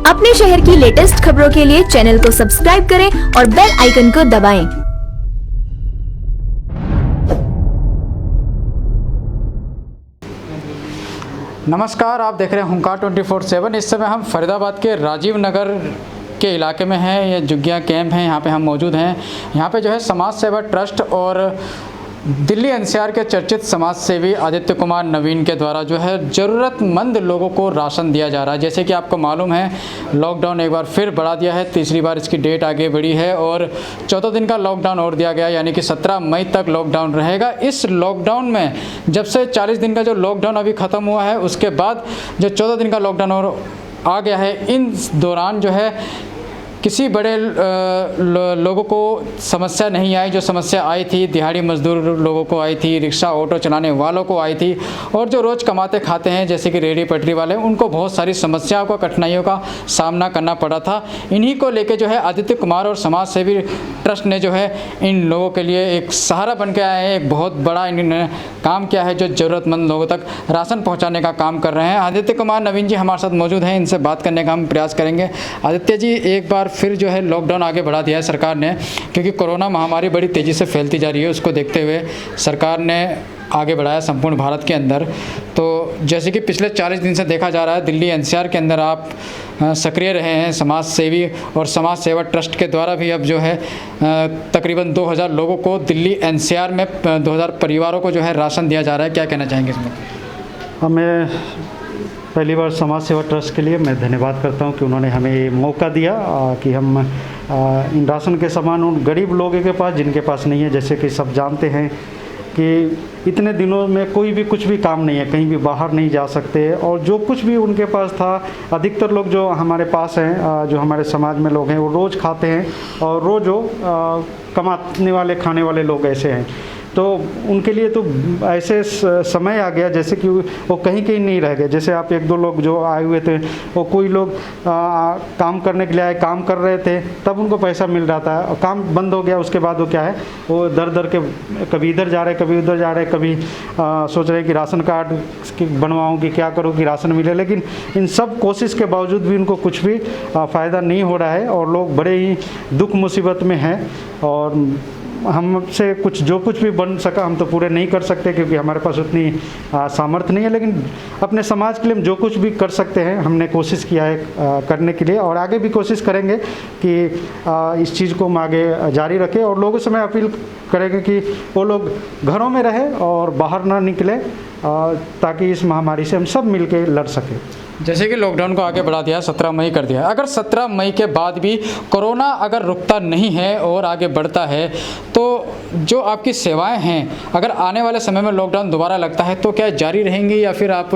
अपने शहर की लेटेस्ट खबरों के लिए चैनल को सब्सक्राइब करें और बेल आइकन को दबाएं। नमस्कार, आप देख रहे हैं हुंकार 24/7। इस समय हम फरीदाबाद के राजीव नगर के इलाके में हैं। ये जुग्गिया कैंप है, यहाँ पे हम मौजूद हैं। यहाँ पे जो है समाज सेवा ट्रस्ट और दिल्ली एनसीआर के चर्चित समाज सेवी आदित्य कुमार नवीन के द्वारा जो है ज़रूरतमंद लोगों को राशन दिया जा रहा है। जैसे कि आपको मालूम है, लॉकडाउन एक बार फिर बढ़ा दिया है, तीसरी बार इसकी डेट आगे बढ़ी है और 14 दिन का लॉकडाउन और दिया गया, यानी कि 17 मई तक लॉकडाउन रहेगा। इस लॉकडाउन में जब से 40 दिन का जो लॉकडाउन अभी ख़त्म हुआ है, उसके बाद जो 14 दिन का लॉकडाउन और आ गया है, इन दौरान जो है किसी बड़े लोगों को समस्या नहीं आई। जो समस्या आई थी दिहाड़ी मजदूर लोगों को आई थी, रिक्शा ऑटो चलाने वालों को आई थी, और जो रोज़ कमाते खाते हैं जैसे कि रेहड़ी पटरी वाले, उनको बहुत सारी समस्याओं का, कठिनाइयों का सामना करना पड़ा था। इन्हीं को लेके जो है आदित्य कुमार और समाज सेवी ट्रस्ट ने जो है इन लोगों के लिए एक सहारा बन के आए हैं। एक बहुत बड़ा इन्होंने काम किया है जो ज़रूरतमंद लोगों तक राशन पहुँचाने का काम कर रहे हैं। आदित्य कुमार नवीन जी हमारे साथ मौजूद हैं, इनसे बात करने का हम प्रयास करेंगे। आदित्य जी, एक बार फिर जो है लॉकडाउन आगे बढ़ा दिया है सरकार ने, क्योंकि कोरोना महामारी बड़ी तेज़ी से फैलती जा रही है। उसको देखते हुए सरकार ने आगे बढ़ाया संपूर्ण भारत के अंदर। तो जैसे कि पिछले 40 दिन से देखा जा रहा है, दिल्ली एनसीआर के अंदर आप सक्रिय रहे हैं समाज सेवी और समाज सेवा ट्रस्ट के द्वारा भी अब जो है तकरीबन 2000 लोगों को दिल्ली एनसीआर में 2000 परिवारों को जो है राशन दिया जा रहा है। क्या कहना चाहेंगे इसमें? हमें पहली बार समाज सेवा ट्रस्ट के लिए मैं धन्यवाद करता हूं कि उन्होंने हमें ये मौका दिया कि हम इन राशन के सामान उन गरीब लोगों के पास जिनके पास नहीं है। जैसे कि सब जानते हैं कि इतने दिनों में कोई भी कुछ भी काम नहीं है, कहीं भी बाहर नहीं जा सकते, और जो कुछ भी उनके पास था, अधिकतर लोग जो हमारे पास हैं, जो हमारे समाज में लोग हैं, वो रोज़ खाते हैं और रोज़ कमाने वाले, खाने वाले लोग ऐसे हैं। तो उनके लिए तो ऐसे समय आ गया जैसे कि वो कहीं कहीं नहीं रह गए। जैसे आप 1-2 लोग जो आए हुए थे, वो कोई लोग काम करने के लिए आए, काम कर रहे थे, तब उनको पैसा मिल रहा था, और काम बंद हो गया उसके बाद वो क्या है, वो दर दर के कभी इधर जा रहे, कभी उधर जा रहे, कभी सोच रहे कि राशन कार्ड बनवाऊँ कि क्या करूँ कि राशन मिले। लेकिन इन सब कोशिश के बावजूद भी उनको कुछ भी फ़ायदा नहीं हो रहा है और लोग बड़े ही दुख मुसीबत में हैं। और हमसे जो कुछ भी बन सका हम तो पूरे नहीं कर सकते, क्योंकि हमारे पास उतनी सामर्थ्य नहीं है, लेकिन अपने समाज के लिए हम जो कुछ भी कर सकते हैं हमने कोशिश किया है करने के लिए, और आगे भी कोशिश करेंगे कि इस चीज़ को हम आगे जारी रखें। और लोगों से मैं अपील करेंगे कि वो लोग घरों में रहें और बाहर ना निकले, ताकि इस महामारी से हम सब मिलके लड़ सकें। जैसे कि लॉकडाउन को आगे बढ़ा दिया, 17 मई कर दिया। अगर 17 मई के बाद भी कोरोना अगर रुकता नहीं है और आगे बढ़ता है, तो जो आपकी सेवाएं हैं, अगर आने वाले समय में लॉकडाउन दोबारा लगता है तो क्या जारी रहेंगी या फिर आप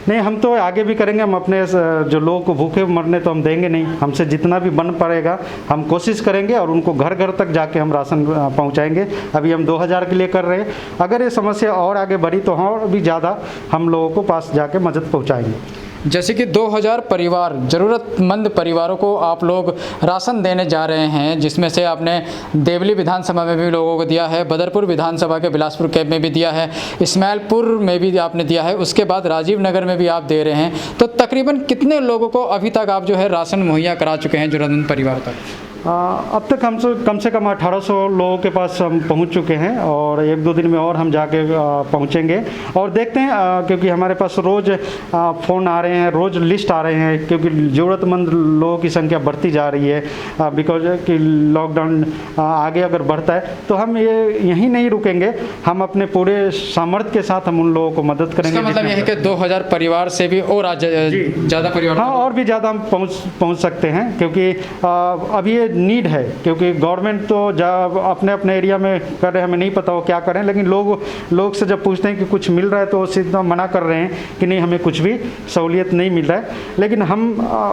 नहीं, हम तो आगे भी करेंगे। हम अपने जो लोगों को भूखे मरने तो हम देंगे नहीं। हमसे जितना भी बन पड़ेगा हम कोशिश करेंगे और उनको घर घर तक जाके हम राशन पहुंचाएंगे। अभी हम 2000 के लिए कर रहे हैं। अगर ये समस्या और आगे बढ़ी तो और भी ज़्यादा हम लोगों को पास जाके मदद पहुंचाएंगे। जैसे कि 2000 परिवार, ज़रूरतमंद परिवारों को आप लोग राशन देने जा रहे हैं, जिसमें से आपने देवली विधानसभा में भी लोगों को दिया है, बदरपुर विधानसभा के बिलासपुर कैंप में भी दिया है, इस्माइलपुर में भी आपने दिया है, उसके बाद राजीव नगर में भी आप दे रहे हैं। तो तकरीबन कितने लोगों को अभी तक आप जो है राशन मुहैया करा चुके हैं ज़रूरतमंद परिवार तक? अब तक हम कम से कम 1800 लोगों के पास हम पहुंच चुके हैं, और 1-2 दिन में और हम जाके पहुंचेंगे और देखते हैं, क्योंकि हमारे पास रोज़ फ़ोन आ रहे हैं, रोज़ लिस्ट आ रहे हैं, क्योंकि ज़रूरतमंद लोगों की संख्या बढ़ती जा रही है। बिकॉज कि लॉकडाउन आगे अगर बढ़ता है तो हम ये यहीं नहीं रुकेंगे, हम अपने पूरे सामर्थ्य के साथ हम उन लोगों को मदद करेंगे। मतलब यह है कि 2000 परिवार से भी और ज़्यादा परिवार, हाँ, और भी ज़्यादा हम पहुँच सकते हैं, क्योंकि अभी ये नीड है। क्योंकि गवर्नमेंट तो जब अपने अपने एरिया में कर रहे हैं, हमें नहीं पता वो क्या करें, लेकिन लोग से जब पूछते हैं कि कुछ मिल रहा है तो वो सीधा मना कर रहे हैं कि नहीं, हमें कुछ भी सहूलियत नहीं मिल रहा है। लेकिन हम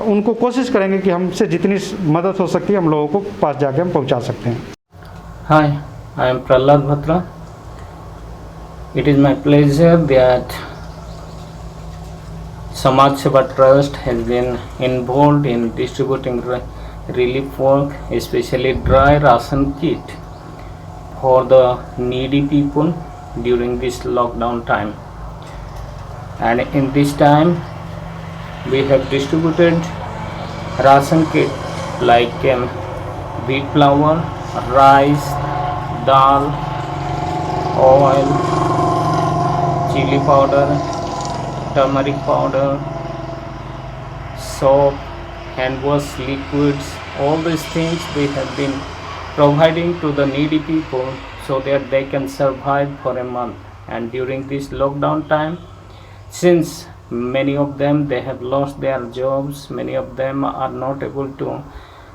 उनको कोशिश करेंगे कि हमसे जितनी मदद हो सकती है हम लोगों को पास जाके हम पहुंचा सकते हैं। Hi, I am Prahlad Bhatra. It is my pleasure that Samaj Seva Trust has been involved in distributing relief work, especially dry ration kit for the needy people during this lockdown time. And in this time we have distributed ration kit like wheat flour, rice, dal, oil, chili powder, turmeric powder, soap, hand wash liquids. All these things we have been providing to the needy people so that they can survive for a month. And during this lockdown time, since many of them they have lost their jobs, many of them are not able to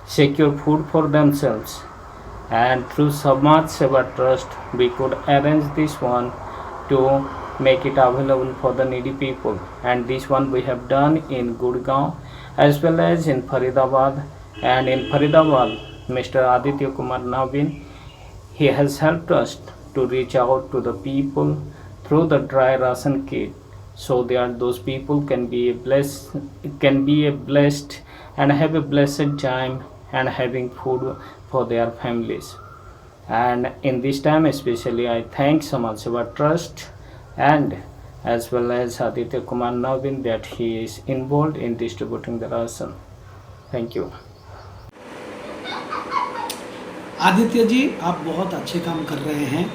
secure food for themselves, and through Samaj Seva Trust we could arrange this one to make it available for the needy people. And this one we have done in Gurgaon as well as in Faridabad. And in Faridabad, Mr. Aditya Kumar Navin, he has helped us to reach out to the people through the dry ration kit, so that those people can be blessed and have a blessed time and having food for their families. And in this time especially I thank Samaj Seva Trust and as well as Aditya Kumar Navin that he is involved in distributing the ration. Thank you. Aditya ji, आप बहुत अच्छे काम कर रहे हैं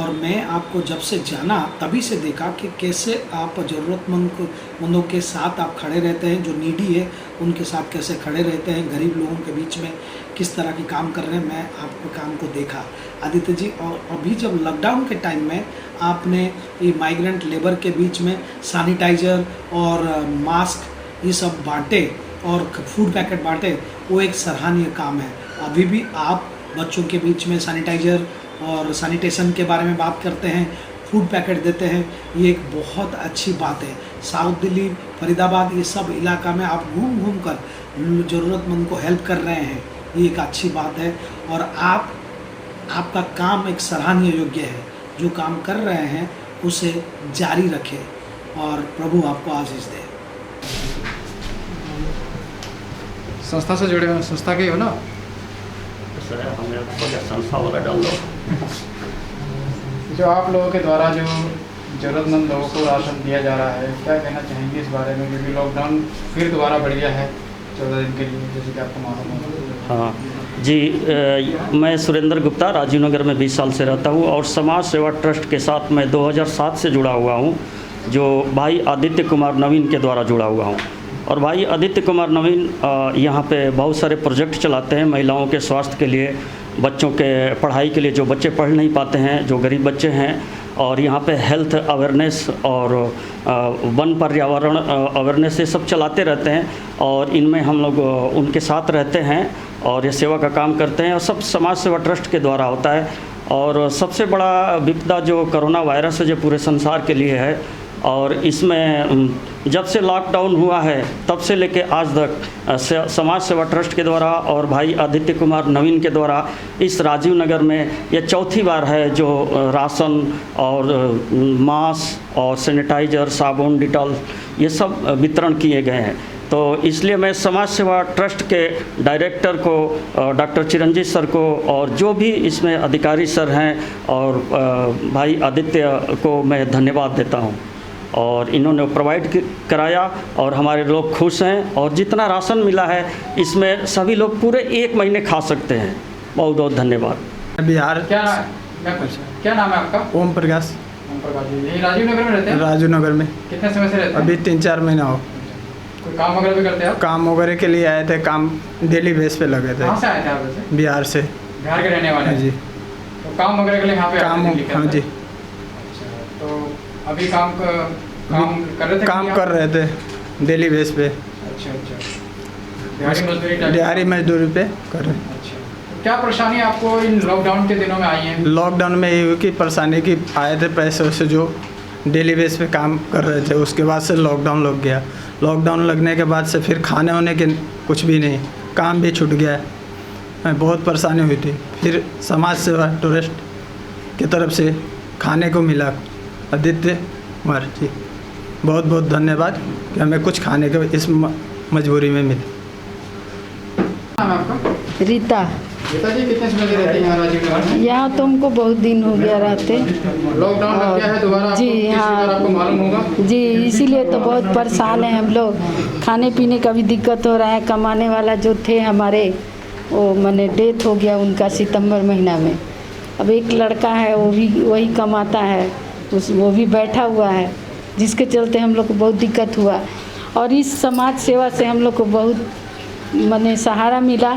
और मैं आपको जब से जाना तभी से देखा कि कैसे आप ज़रूरतमंदों के साथ आप खड़े रहते हैं, जो नीडी है उनके साथ कैसे खड़े रहते हैं, गरीब लोगों के बीच में किस तरह की काम कर रहे हैं। मैं आपके काम को देखा आदित्य जी। और अभी जब लॉकडाउन के टाइम में आपने ये माइग्रेंट लेबर के बीच में सैनिटाइज़र और मास्क ये सब बांटे और फूड पैकेट बांटे, वो एक सराहनीय काम है। अभी भी आप बच्चों के बीच में सैनिटाइज़र और सैनिटेशन के बारे में बात करते हैं, फूड पैकेट देते हैं, ये एक बहुत अच्छी बात है। साउथ दिल्ली, फरीदाबाद, ये सब इलाका में आप घूम घूम कर ज़रूरतमंद को हेल्प कर रहे हैं, ये एक अच्छी बात है। और आपका काम एक सराहनीय योग्य है। जो काम कर रहे हैं उसे जारी रखें और प्रभु आपको आशीष दे। संस्था से जुड़े हो, संस्था के हो ना? सर हमें संस्था वाला डाल दो। जो आप लोगों के द्वारा जो ज़रूरतमंद लोगों को राशन दिया जा रहा है, क्या कहना चाहेंगे इस बारे में? क्योंकि लॉकडाउन फिर दोबारा बढ़ गया है 14 दिन के लिए, जैसे कि आपको मालूम है। हाँ जी, मैं सुरेंद्र गुप्ता राजीव नगर में 20 साल से रहता हूँ और समाज सेवा ट्रस्ट के साथ मैं 2007 से जुड़ा हुआ हूँ, जो भाई आदित्य कुमार नवीन के द्वारा जुड़ा हुआ हूँ। और भाई आदित्य कुमार नवीन यहाँ पे बहुत सारे प्रोजेक्ट चलाते हैं महिलाओं के स्वास्थ्य के लिए, बच्चों के पढ़ाई के लिए, जो बच्चे पढ़ नहीं पाते हैं, जो गरीब बच्चे हैं। और यहाँ पे हेल्थ अवेयरनेस और वन पर्यावरण अवेयरनेस ये सब चलाते रहते हैं और इनमें हम लोग उनके साथ रहते हैं और ये सेवा का काम करते हैं और सब समाज सेवा ट्रस्ट के द्वारा होता है। और सबसे बड़ा विपदा जो कोरोना वायरस है, जो पूरे संसार के लिए है, और इसमें जब से लॉकडाउन हुआ है तब से लेके आज तक समाज सेवा ट्रस्ट के द्वारा और भाई आदित्य कुमार नवीन के द्वारा इस राजीव नगर में ये चौथी बार है जो राशन और मास्क और सैनिटाइज़र, साबुन, डिटॉल ये सब वितरण किए गए हैं। तो इसलिए मैं समाज सेवा ट्रस्ट के डायरेक्टर को, डॉक्टर चिरंजीत सर को और जो भी इसमें अधिकारी सर हैं और भाई आदित्य को मैं धन्यवाद देता हूं। और इन्होंने प्रोवाइड कराया और हमारे लोग खुश हैं और जितना राशन मिला है इसमें सभी लोग पूरे 1 महीने खा सकते हैं। बहुत बहुत धन्यवाद। बिहार। क्या नाम है आपका? ओम प्रकाश। ओम प्रकाश जी, यही राजीव नगर में रहते हैं? राजीव नगर में। कितने समय से रहते हैं? अभी 3-4 महीना हो। कोई काम वगैरह भी करते हैं आप? काम वगैरह के लिए आए थे, काम डेली बेस पे लगे थे। कहाँ से आए थे आप वैसे? बिहार से। बिहार के रहने वाले? जी। तो काम वगैरह के लिए यहाँ पे काम? हाँ जी। तो अभी काम कर रहे थे? काम कर रहे थे डेली बेस पे। अच्छा। दिहाड़ी मजदूरी पे कर रहे। अच्छा, तो क्या परेशानी आपको इन लॉकडाउन के दिनों में आई है? लॉकडाउन में ये हुई कि परेशानी की आए थे पैसे से जो डेली बेस पे काम कर रहे थे, उसके बाद से लॉकडाउन लग गया। लॉकडाउन लगने के बाद से फिर खाने होने के कुछ भी नहीं, काम भी छूट गया, बहुत परेशानी हुई थी। फिर समाज सेवा ट्रस्ट की तरफ से खाने को मिला। आदित्य कुमार जी बहुत बहुत धन्यवाद कि हमें कुछ खाने के इस मजबूरी में मिले। नाम है आपका? रीता। पिताजी कितने समय से रहते हैं यहाँ राजीव नगर में? यहाँ तो हमको बहुत दिन हो गया रहते। लॉकडाउन लग गया है दोबारा, जी, आपको हाँ। किसी बार आपको मालूम होगा? जी, इसीलिए तो बहुत परेशान हैं हम लोग। खाने पीने का भी दिक्कत हो रहा है। कमाने वाला जो थे हमारे, वो मैंने डेथ हो गया उनका सितंबर महीना में। अब एक लड़का है, वो भी वही कमाता है, वो भी बैठा हुआ है, जिसके चलते हम लोग को बहुत दिक्कत हुआ। और इस समाज सेवा से हम लोग को बहुत मैंने सहारा मिला।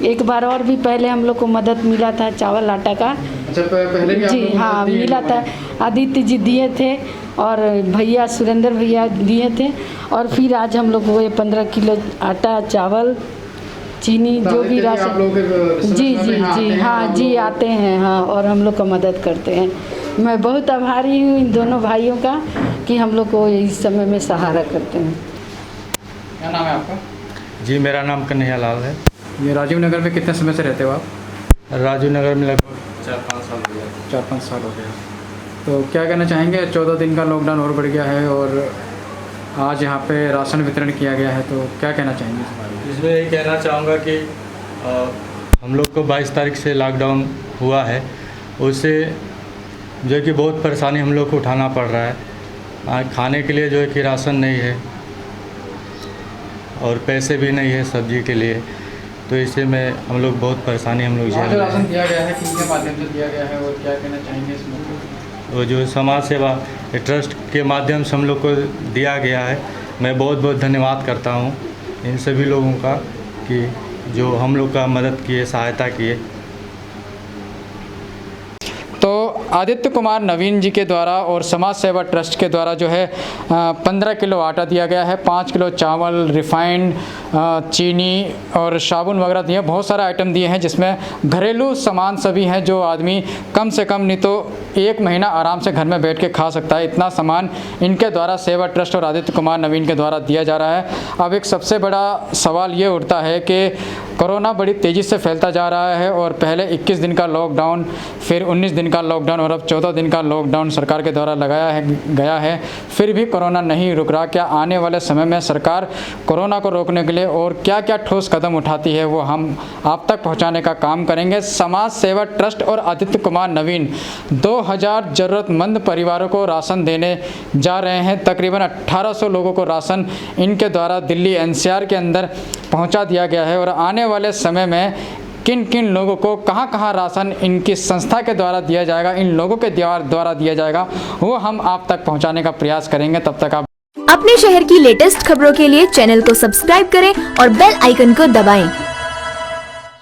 एक बार और भी पहले हम लोग को मदद मिला था चावल आटा का। अच्छा, पहले भी आप जी लोग हाँ, मदद दिए मिला था। आदित्य जी दिए थे और भैया सुरेंद्र भैया दिए थे। और फिर आज हम लोग को ये 15 किलो आटा, चावल, चीनी, जो भी राशन। जी जी जी हाँ जी, आते हैं हाँ, और हम लोग का मदद करते हैं। मैं बहुत आभारी हूँ इन दोनों भाइयों का कि हम लोग को इस समय में सहारा करते हैं। क्या नाम है आपका? जी, मेरा नाम कन्हैया लाल है। ये राजीव नगर में कितने समय से रहते हो आप? राजीव नगर में लगभग 4-5 साल हो गया। 4-5 साल हो गया। तो क्या कहना चाहेंगे, 14 दिन का लॉकडाउन और बढ़ गया है और आज यहाँ पे राशन वितरण किया गया है, तो क्या कहना चाहेंगे इस बारे में? इसमें यही कहना चाहूँगा कि हम लोग को 22 तारीख से लॉकडाउन हुआ है, उससे जो है कि बहुत परेशानी हम लोग को उठाना पड़ रहा है। खाने के लिए जो है कि राशन नहीं है और पैसे भी नहीं है सब्जी के लिए, तो इसे में हम लोग बहुत परेशानी हम लोग झेल रहे राशन हैं। दिया गया है, किसके माध्यम से दिया गया है और क्या कहना चाहेंगे इसमें? वो जो समाज सेवा ट्रस्ट के माध्यम से हम लोग को दिया गया है, मैं बहुत बहुत धन्यवाद करता हूँ इन सभी लोगों का कि जो हम लोग का मदद किए, सहायता किए। तो आदित्य कुमार नवीन जी के द्वारा और समाज सेवा ट्रस्ट के द्वारा जो है 15 किलो आटा दिया गया है, 5 किलो चावल, रिफाइंड, चीनी और साबुन वगैरह दिए, बहुत सारे आइटम दिए हैं जिसमें घरेलू सामान सभी हैं जो आदमी कम से कम नहीं तो 1 महीना आराम से घर में बैठ के खा सकता है। इतना सामान इनके द्वारा सेवा ट्रस्ट और आदित्य कुमार नवीन के द्वारा दिया जा रहा है। अब एक सबसे बड़ा सवाल ये उठता है कि कोरोना बड़ी तेज़ी से फैलता जा रहा है और पहले 21 दिन का लॉकडाउन, फिर 19 दिन का लॉकडाउन और अब 14 दिन का लॉकडाउन सरकार के द्वारा लगाया गया है, फिर भी कोरोना नहीं रुक रहा। क्या आने वाले समय में सरकार कोरोना को रोकने के लिए और क्या क्या ठोस कदम उठाती है वो हम आप तक पहुंचाने का काम करेंगे। समाज सेवा ट्रस्ट और आदित्य कुमार नवीन 2000 ज़रूरतमंद परिवारों को राशन देने जा रहे हैं। तकरीबन 1800 लोगों को राशन इनके द्वारा दिल्ली NCR के अंदर पहुंचा दिया गया है और आने वाले समय में किन किन लोगों को कहां कहां राशन इनकी संस्था के द्वारा दिया जाएगा, इन लोगों के द्वारा दिया जाएगा, वो हम आप तक पहुंचाने का प्रयास करेंगे। तब तक आप अपने शहर की लेटेस्ट खबरों के लिए चैनल को सब्सक्राइब करें और बेल आइकन को दबाएं।